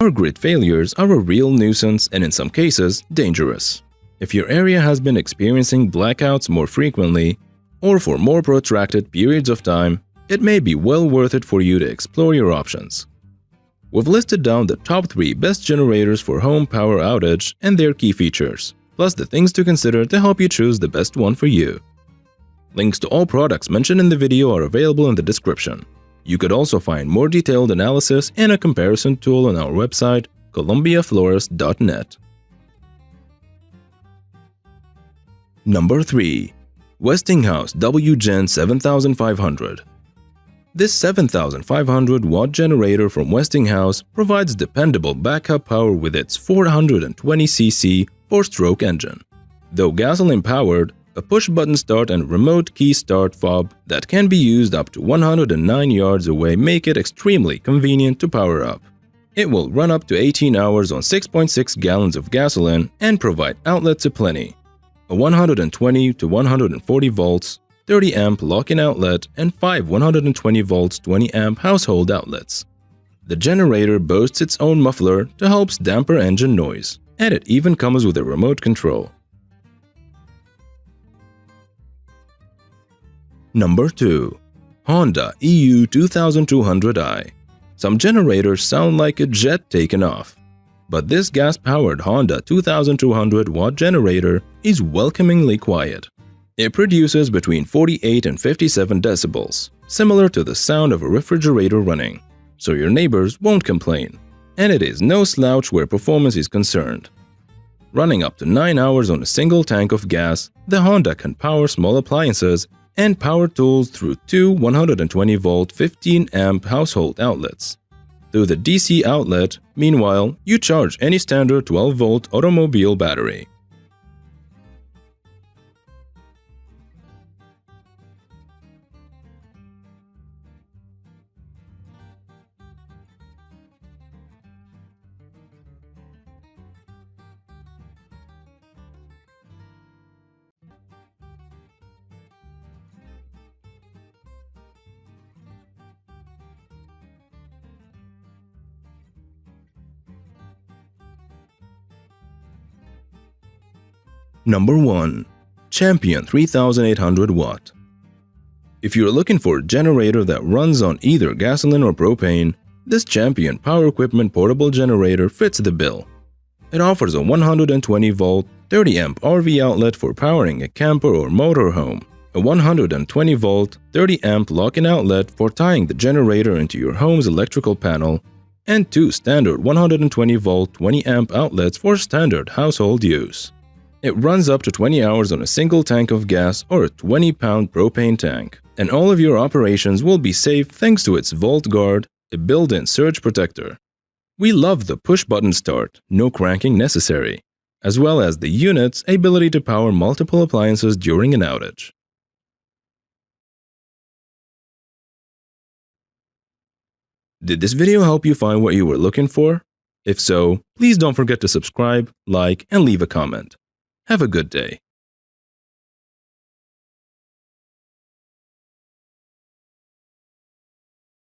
or grid failures are a real nuisance and in some cases dangerous. If your area has been experiencing blackouts more frequently or for more protracted periods of time, it may be well worth it for you to explore your options. We've listed down the top 3 best generators for home power outage and their key features, plus the things to consider to help you choose the best one for you. Links to all products mentioned in the video are available in the description. You could also find more detailed analysis and a comparison tool on our website, columbiaflorist.net. Number 3. Westinghouse WGen 7500. This 7500-watt generator from Westinghouse provides dependable backup power with its 420cc 4-stroke engine. Though gasoline-powered, a push-button start and remote key start fob that can be used up to 109 yards away make it extremely convenient to power up. It will run up to 18 hours on 6.6 gallons of gasoline and provide outlets aplenty: a 120 to 140 volts, 30 amp lock-in outlet, and 5 120 volts 20 amp household outlets. The generator boasts its own muffler to help damper engine noise, and it even comes with a remote control. Number 2. Honda EU 2200i. Some generators sound like a jet taken off, but this gas-powered Honda 2200-watt generator is welcomingly quiet. It produces between 48 and 57 decibels, similar to the sound of a refrigerator running, so your neighbors won't complain. And it is no slouch where performance is concerned. Running up to 9 hours on a single tank of gas, the Honda can power small appliances and power tools through 2 120-volt 15-amp household outlets. Through the DC outlet, meanwhile, you charge any standard 12-volt automobile battery. Number 1. Champion 3800 watt. If you're looking for a generator that runs on either gasoline or propane, this Champion Power Equipment portable generator fits the bill. It offers a 120-volt, 30-amp RV outlet for powering a camper or motorhome, a 120-volt, 30-amp lock-in outlet for tying the generator into your home's electrical panel, and 2 standard 120-volt, 20-amp outlets for standard household use. It runs up to 20 hours on a single tank of gas or a 20-pound propane tank, and all of your operations will be safe thanks to its Volt Guard, a built-in surge protector. We love the push-button start, no cranking necessary, as well as the unit's ability to power multiple appliances during an outage. Did this video help you find what you were looking for? If so, please don't forget to subscribe, like, and leave a comment. Have a good day.